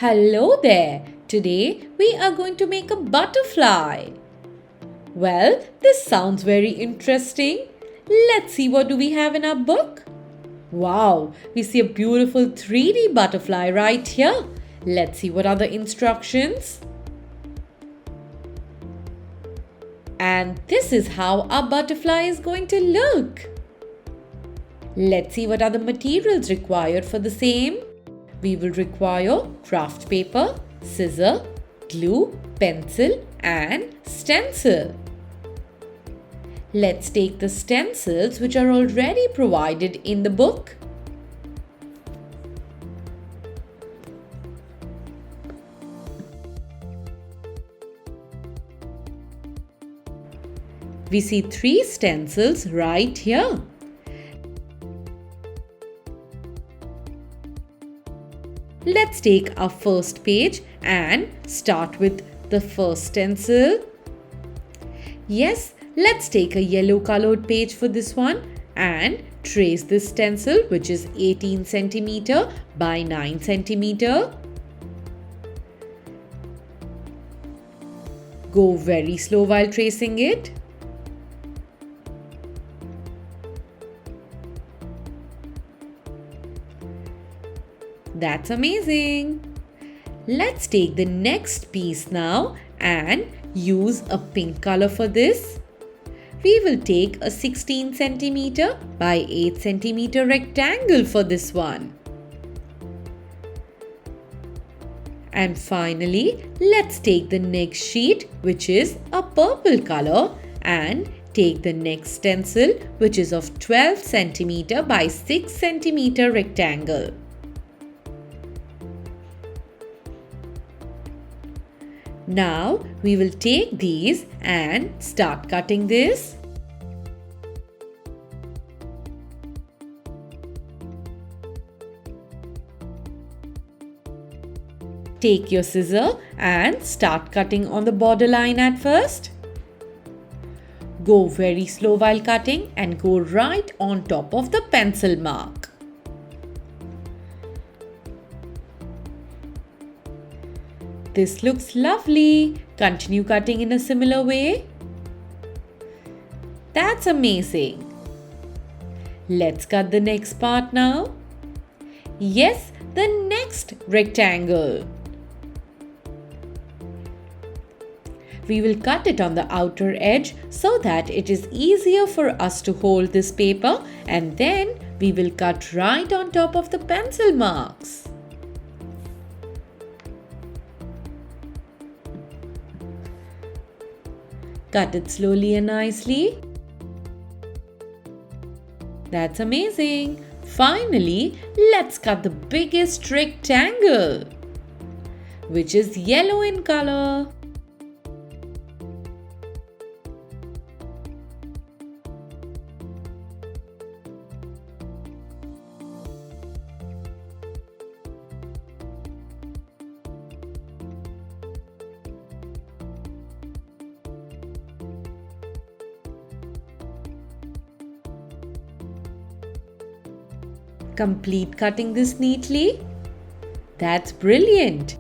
Hello there! Today we are going to make a butterfly. Well, this sounds very interesting. Let's see what do we have in our book. Wow, we see a beautiful 3D butterfly right here. Let's see what are the instructions. And this is how our butterfly is going to look. Let's see what are the materials required for the same. We will require craft paper, scissor, glue, pencil and stencil. Let's take the stencils which are already provided in the book. We see 3 stencils right here. Let's take our first page and start with the first stencil. Yes, let's take a yellow colored page for this one and trace this stencil which is 18 cm by 9 cm. Go very slow while tracing it. That's amazing. Let's take the next piece now and use a pink color for this. We will take a 16 cm by 8 cm rectangle for this one. And finally, let's take the next sheet which is a purple color and take the next stencil which is of 12 cm by 6 cm rectangle. Now we will take these and start cutting this. Take your scissor and start cutting on the borderline at first. Go very slow while cutting and go right on top of the pencil mark. This looks lovely. Continue cutting in a similar way. That's amazing. Let's cut the next part now. Yes, the next rectangle. We will cut it on the outer edge so that it is easier for us to hold this paper, and then we will cut right on top of the pencil marks. Cut it slowly and nicely. That's amazing. Finally, let's cut the biggest rectangle, which is yellow in color. Complete cutting this neatly. That's brilliant.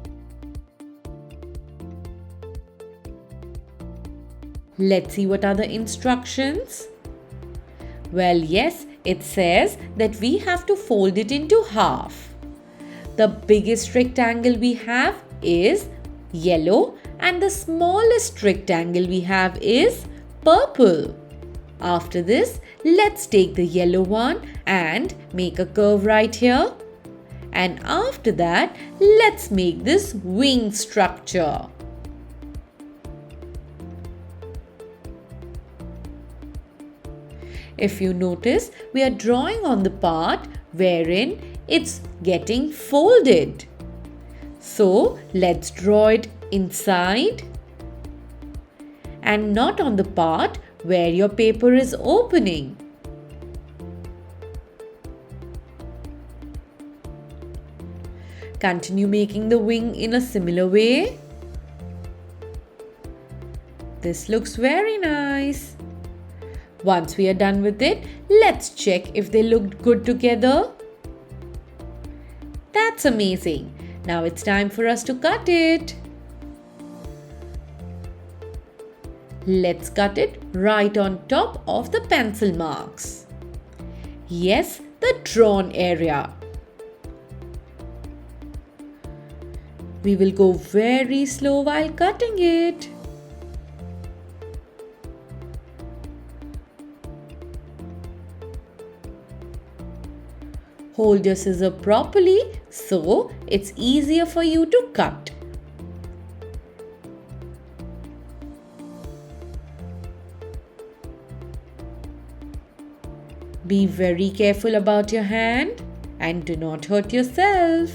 Let's see what are the instructions. Well, yes, it says that we have to fold it into half. The biggest rectangle we have is yellow and the smallest rectangle we have is purple. After this, let's take the yellow one and make a curve right here. And after that, let's make this wing structure. If you notice, we are drawing on the part wherein it's getting folded. So, let's draw it inside and not on the part where your paper is opening. Continue making the wing in a similar way. This looks very nice. Once we are done with it, let's check if they looked good together. That's amazing. Now it's time for us to cut it. Let's cut it right on top of the pencil marks. Yes, the drawn area. We will go very slow while cutting it. Hold your scissor properly so it's easier for you to cut. Be very careful about your hand and do not hurt yourself.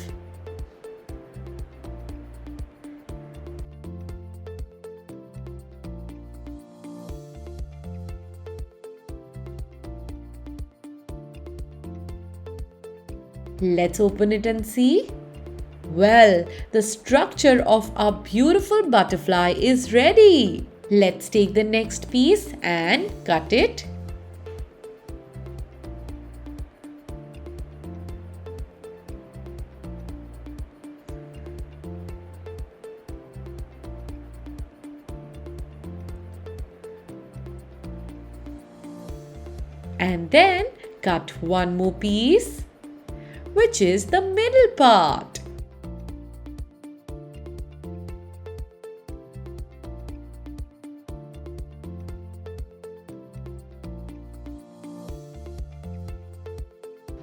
Let's open it and see. Well, the structure of our beautiful butterfly is ready. Let's take the next piece and cut it. And then cut one more piece, which is the middle part.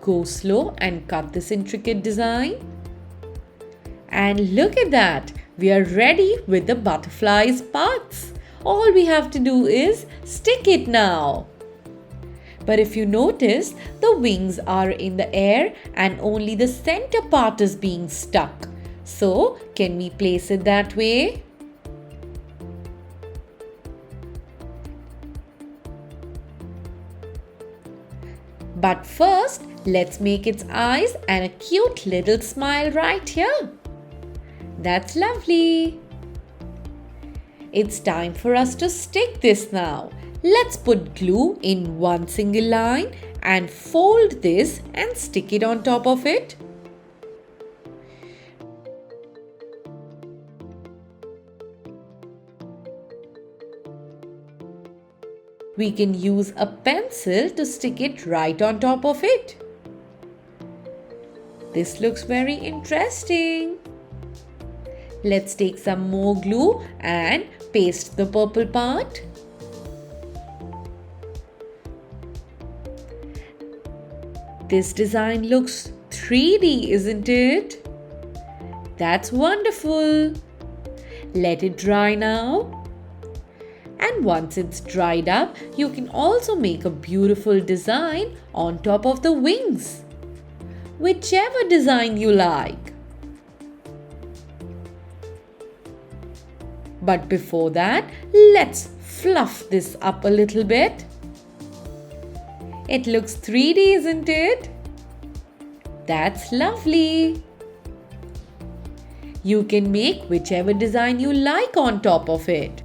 Go slow and cut this intricate design. And look at that! We are ready with the butterfly's parts. All we have to do is stick it now. But if you notice, the wings are in the air and only the center part is being stuck. So, can we place it that way? But first, let's make its eyes and a cute little smile right here. That's lovely. It's time for us to stick this now. Let's put glue in one single line and fold this and stick it on top of it. We can use a pencil to stick it right on top of it. This looks very interesting. Let's take some more glue and paste the purple part. This design looks 3D, isn't it? That's wonderful. Let it dry now. And once it's dried up, you can also make a beautiful design on top of the wings. Whichever design you like. But before that, let's fluff this up a little bit. It looks 3D, isn't it? That's lovely. You can make whichever design you like on top of it.